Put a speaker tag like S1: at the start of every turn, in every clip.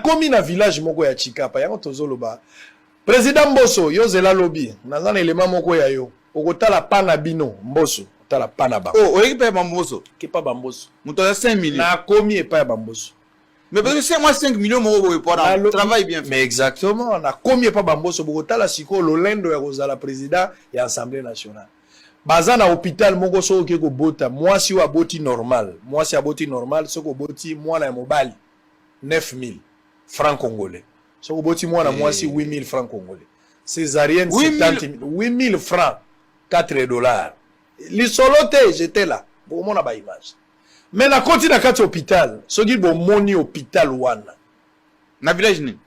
S1: komi na village moko ya Chikapa yango tozoloba président Mbosso yo zela lobby naza na élément moko ya yo okotala pana bino Mbosso tala pana ba
S2: oh oyebi pa Mbosso
S1: ke pa Mbosso
S2: muto ya 5 millions
S1: na komi e pa ya Mbosso
S2: mais parce que c'est moi 5 millions moko pour travail bien fait
S1: mais exactement na komi e pa Mbosso bokotala siko lolendo ya kozala président ya Assemblée nationale baza na hôpital moko so ke ko bota mwasi wa boti normal mwasi ya boti normal so ko boti mwana ya mobali 9000 francs congolais so ko boti mwana mwasi 8000 francs congolais césarienne 70000 8000 francs 4 dollars lisolote j'étais là pour mona ba image mais na koti na kati hôpital so ki bo moni hôpital wana
S2: na village ni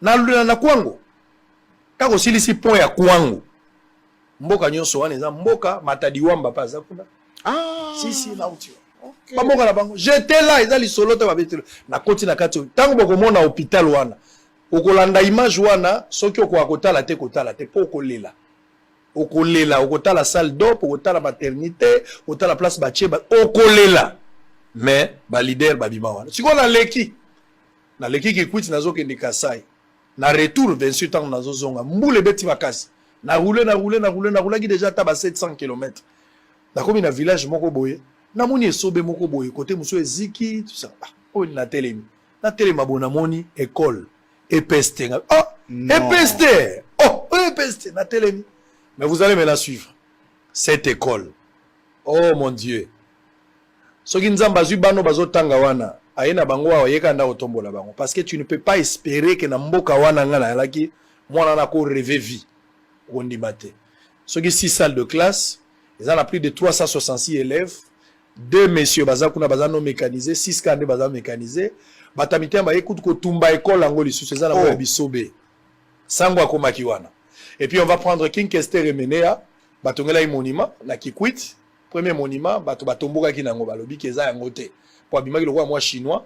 S1: na Kwango kako silisi pont ya Kwango mboka nyonso wana eza mboka matadiwamba pa za kuna si na uti ba mboka na bango j'étais là eza lisolo te babetelo na koti na kati tango bokomona hôpital wana okolanda image wana soki okotala te po okolela okotala salle d'op okotala maternité okotala place bachie okolela mais ba leader babima wana siko na leki ki kwiti nazokende Kasai na retour 28 ans nazozonga mbule beti makasi na roulé qui déjà taba 700 km. Na komi na village moko boye, na moni esobe moko boye côté muso eziki tout ça. Oh na telemi. Na telema bona moni école EPST. EPST. Oh, EPST na telemi. Mais vous allez me la suivre. Cette école. Oh mon Dieu. Soki nzamba zui bano bazotanga wana, ayena bango wa yeka nda otombola bango parce que tu ne peux pas espérer que na mboka wana ngala laki mwana na ko rêver vie. Ce qui 6 salles de classe, ils ont plus de 366 élèves, 2 messieurs bazakuna bazano mécanisés, 6 kande bazano mécanisés, batamité ba écoute ko tumba école angoli sous ces ana bisobe. Sangwa ko makiwana. Et puis on va prendre King Kester et Menea, batongela i monument na Kikwit, premier monument batomboka ki nango balobi keza yango te. Pour abimaki le roi moi chinois.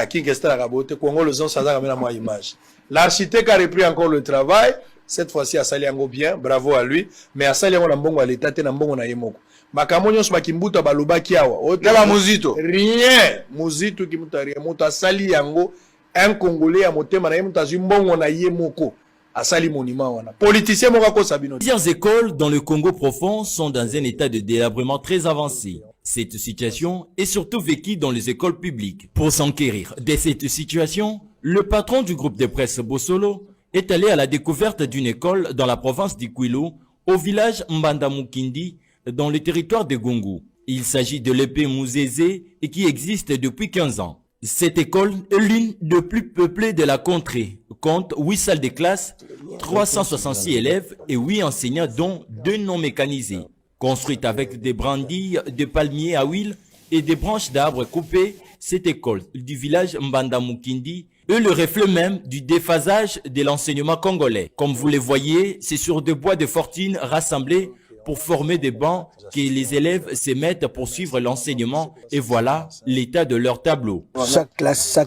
S1: King Kester a raboté Congo le zon ça a ramené moi image. L'architecte a repris encore le travail. Cette fois-ci, à Saliango bien, bravo à lui. Mais à Saliango Nambongo à l'état, Nambongo na yemoko. Makamonyo Smakimbuta Baluba Kiawa.
S2: Yaba Muzito.
S1: Rien. Muzito Kimuta rien. Mota Saliango, un Congolais à Motema na Yemuta Zimbongo na yemoko. À Sali Monument wana. Politicien Morako Sabino.
S3: Plusieurs écoles dans le Congo profond sont dans un état de délabrement très avancé. Cette situation est surtout vécue dans les écoles publiques. Pour s'enquérir de cette situation, le patron du groupe de presse Bossolo est allé à la découverte d'une école dans la province d'Ikwilu, au village Mbandamukindi, dans le territoire de Gungu. Il s'agit de l'épée Mouzézé et qui existe depuis 15 ans. Cette école est l'une des plus peuplées de la contrée, compte 8 salles de classe, 366 élèves et 8 enseignants dont 2 non mécanisés. Construite avec des brindilles de palmiers à huile et des branches d'arbres coupées, cette école du village Mbandamukindi est le reflet même du déphasage de l'enseignement congolais. Comme vous le voyez, c'est sur des bois de fortune rassemblés pour former des bancs que les élèves se mettent pour suivre l'enseignement et voilà l'état de leur tableau.
S4: Chaque classe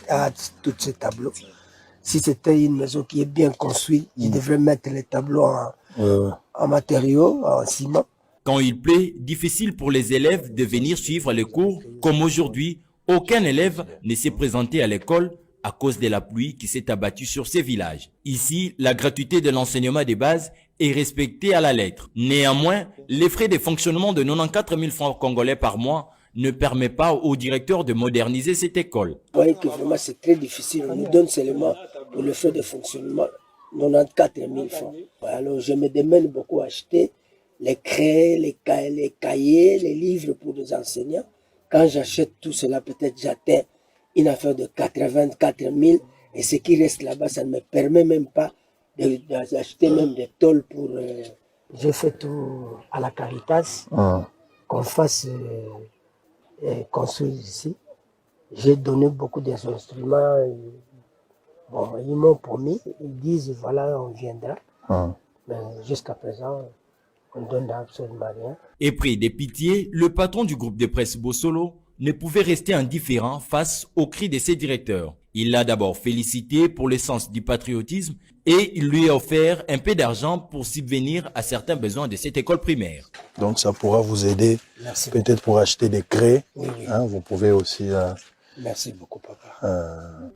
S4: a tous ces tableaux. Si c'était une maison qui est bien construite, je devrais mettre les tableaux en matériaux, en ciment.
S3: Quand il plaît, difficile pour les élèves de venir suivre les cours comme aujourd'hui. Aucun élève ne s'est présenté à l'école à cause de la pluie qui s'est abattue sur ces villages. Ici, la gratuité de l'enseignement de base est respectée à la lettre. Néanmoins, les frais de fonctionnement de 94 000 francs congolais par mois ne permet pas au directeur de moderniser cette école.
S4: Vous voyez que vraiment c'est très difficile. On nous donne seulement pour le frais de fonctionnement 94 000 francs. Alors je me demande beaucoup acheter les craies, les cahiers, les livres pour les enseignants. Quand j'achète tout cela, peut-être j'atteins une affaire de 84 000 et ce qui reste là-bas, ça ne me permet même pas d'acheter même des tôles pour... J'ai fait tout à la Caritas, qu'on fasse construire ici. J'ai donné beaucoup d'instruments. Bon, ils m'ont promis, ils disent voilà, on viendra. Mais jusqu'à présent, on ne donne absolument rien.
S3: Épris de pitié, le patron du groupe de presse Bossolo ne pouvait rester indifférent face aux cris de ses directeurs. Il l'a d'abord félicité pour le sens du patriotisme et il lui a offert un peu d'argent pour subvenir à certains besoins de cette école primaire.
S1: Donc ça pourra vous aider peut-être pour acheter des craies.
S4: Oui.
S1: Hein, vous pouvez aussi
S4: Merci beaucoup, papa.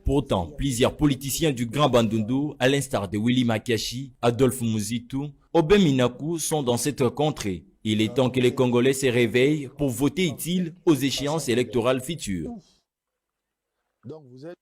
S3: Pourtant, plusieurs politiciens du Grand Bandundu, à l'instar de Willy Makashi, Adolphe Muzitu, Obem Minaku, sont dans cette contrée. Il est temps que les Congolais se réveillent pour voter utile aux échéances électorales futures.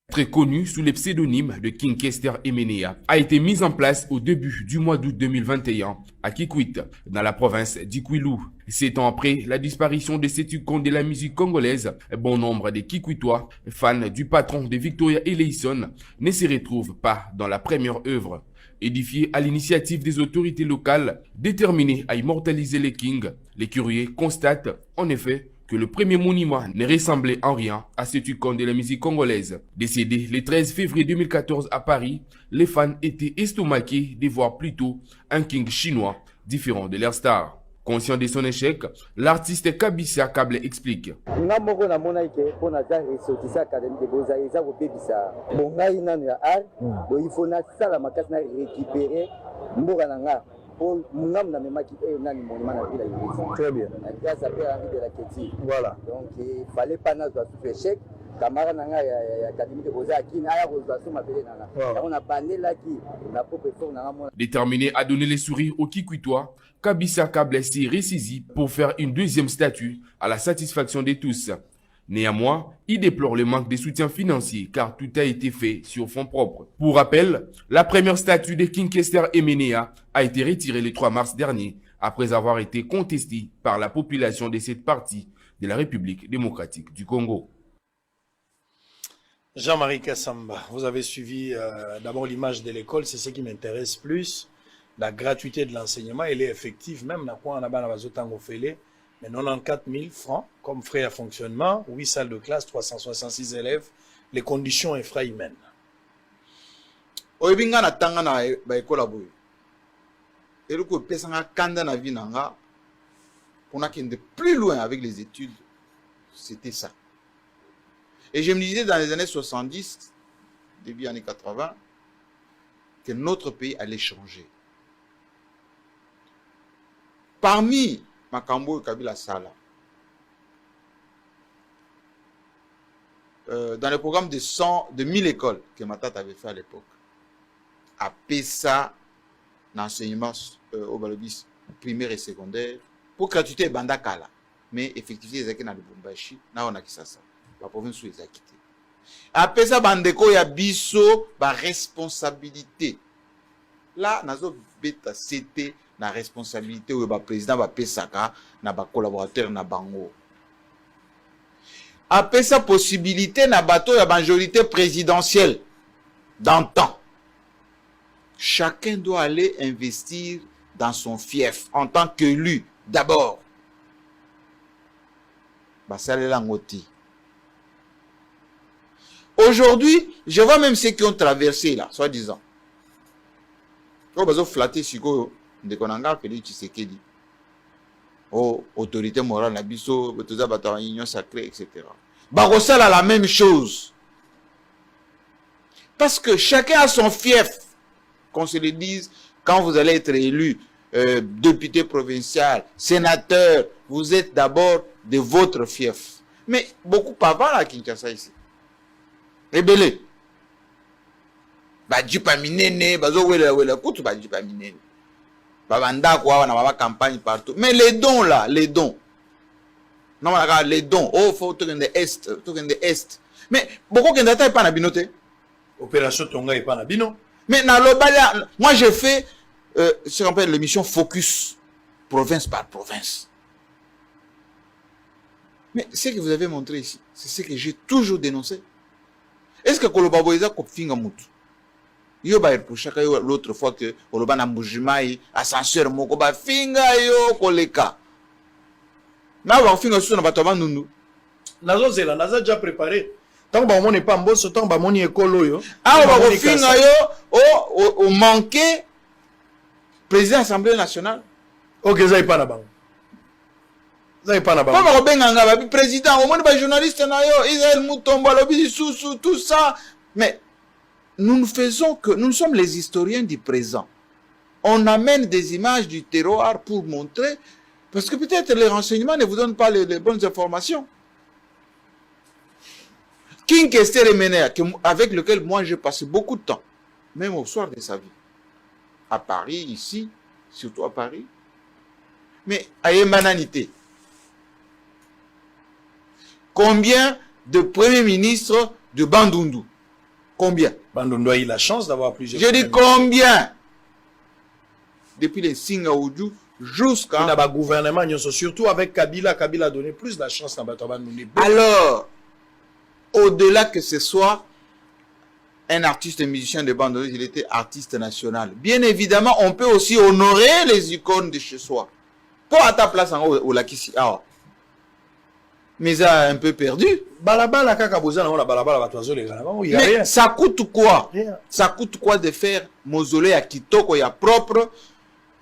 S5: Très connu sous le pseudonyme de King Kester Emenea, a été mis en place au début du mois d'août 2021 à Kikwit, dans la province d'Ikwilu. 7 ans après la disparition de cet icône de la musique congolaise, bon nombre de Kikwitois, fans du patron de Victoria Eleison, ne se retrouvent pas dans la première œuvre. Édifiée à l'initiative des autorités locales, déterminées à immortaliser les Kings, les curieux constatent en effet que le premier monument ne ressemblait en rien à cet icône de la musique congolaise. Décédé le 13 février 2014 à Paris, les fans étaient estomaqués de voir plutôt un king chinois différent de leur star. Conscient de son échec, l'artiste Kabisa Kable explique.
S1: Très bien. Voilà.
S6: Donc il fallait pas nous échec. Camarade nanga ya académie de Beaux-Arts qui n'a pas m'appeler nanga. On a bandé là qui n'a pas pu faire nanga.
S5: Déterminé à donner les sourires aux Kikwitois, Kabisa Kable s'est ressaisi pour faire une deuxième statue à la satisfaction de tous. Néanmoins, il déplore le manque de soutien financier car tout a été fait sur fonds propres. Pour rappel, la première statue de King Kester Emenea a été retirée le 3 mars dernier après avoir été contestée par la population de cette partie de la République démocratique du Congo.
S1: Jean-Marie Kassamba, vous avez suivi d'abord l'image de l'école, c'est ce qui m'intéresse plus. La gratuité de l'enseignement, elle est effective, même dans quoi on a mais 94 000 francs comme frais à fonctionnement, 8 salles de classe, 366 élèves, les conditions infra-humaines.
S2: Oebinga na tanga na ba école boy. Et le coup pesanga kanda na vie nanga pour de plus loin avec les études, c'était ça. Et je me disais dans les années 70, début années 80, que notre pays allait changer. Parmi Makambo et Kabila Sala, dans le programme de 1000 écoles que Matata avait fait à l'époque, à Pessa, l'enseignement au Balobis primaire et secondaire, pour gratuité Bandakala, mais effectivement, ils étaient dans le Bumbashi, là on a qui ça. La province où ils ont quitté. Après ça, bandeko ya biso, ba responsabilité. Là, nazo beta c'était la responsabilité où le président va pesaka, na ba collaborateur na bango. Après ça, possibilité na bateau la majorité présidentielle d'antan. Chacun doit aller investir dans son fief en tant qu'élu d'abord. Basale Langoti. Aujourd'hui, je vois même ceux qui ont traversé là, soi-disant. Quand vous flatter Siko, de Konanga, Félix Tshisekedi, oh, autorité morale, Nabiso, Betoza Batawa, Union sacrée, etc. Barosal a la même chose. Parce que chacun a son fief. Qu'on se le dise, quand vous allez être élu député provincial, sénateur, vous êtes d'abord de votre fief. Mais beaucoup avant à Kinshasa ici. Rebelle. Ba jipa minene, bazo wela kutu ba jipa minene. Ba banda kwa na ba campagne partout. Mais les dons là, les dons. Non les dons. Oh faut tout de est. Mais beaucoup qui n'attendent pas na binote.
S1: Opération Tonga et pas na bino.
S2: Mais dans le moi j'ai fait ce qu'on appelle l'émission Focus province par province. Mais ce que vous avez montré ici, c'est ce que j'ai toujours dénoncé. Est-ce que Kolobaboisa Kopfinga Moutou? Yo ba pour chaque l'autre fois que Koloba na Mbujimai, ascenseur moko ba finga yo koleka. Na ba finga sous na batova nunu.
S1: Nazo zela, naza déjà préparé. Tant que mon n'est pas en bosse, tant que mon écolo yo.
S2: Ah ba finga yo au manqué président de l'Assemblée nationale.
S1: OK, ça est pas na bango. Ça est pas na bango.
S2: Comment Robenganga ba président, au moins ba journaliste na yo, Israël Mutombo lobi sous tout ça. Mais nous sommes les historiens du présent. On amène des images du terroir pour montrer, parce que peut-être les renseignements ne vous donnent pas les bonnes informations. King Kester Emenea, avec lequel moi j'ai passé beaucoup de temps, même au soir de sa vie, à Paris, ici, surtout à Paris. Mais à Yemananité, combien de premiers ministres de Bandundu? Combien?
S1: Bandundu a eu la chance d'avoir plusieurs.
S2: Je dis combien? Depuis les Singaoudou jusqu'à...
S1: Il y a gouvernement, surtout avec Kabila. Kabila a donné plus de la chance à Bandundu.
S2: Alors, au-delà que ce soit un artiste et musicien de Bandundu, il était artiste national. Bien évidemment, on peut aussi honorer les icônes de chez soi. Pour à ta place en haut, au Lakisi. Mais ça a un peu perdu.
S1: Balabala, Kakabouzan, on a balabala, il y a rien.
S2: Ça coûte quoi?
S1: Rien.
S2: Ça coûte quoi de faire mausolée à Kitoko, il y a propre,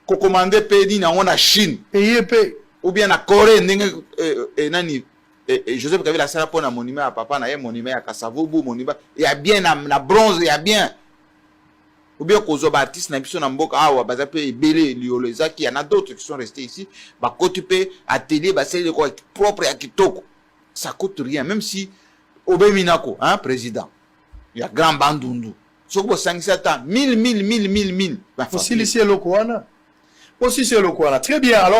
S2: qu'on commande pays dans la Chine?
S1: Payé.
S2: Ou bien à Corée, Joseph Kabila ça pour un monument à papa, un monument à Kassavobu, monument, il y a bien la bronze, il y a bien. Ou bien qu'aux baptistes, n'a pas n'importe quoi, bazape belé, liolezaki, il y en a d'autres qui sont restés ici. Bah, quand tu peux atelier, bah, c'est quoi propre à Kitoko. Ça coûte rien, même si Obé Minako, hein, président, il y a grand Bandundu. Sauf que 5-7 ans, 1000.
S1: Aussi, c'est le Kouana. Très bien, alors.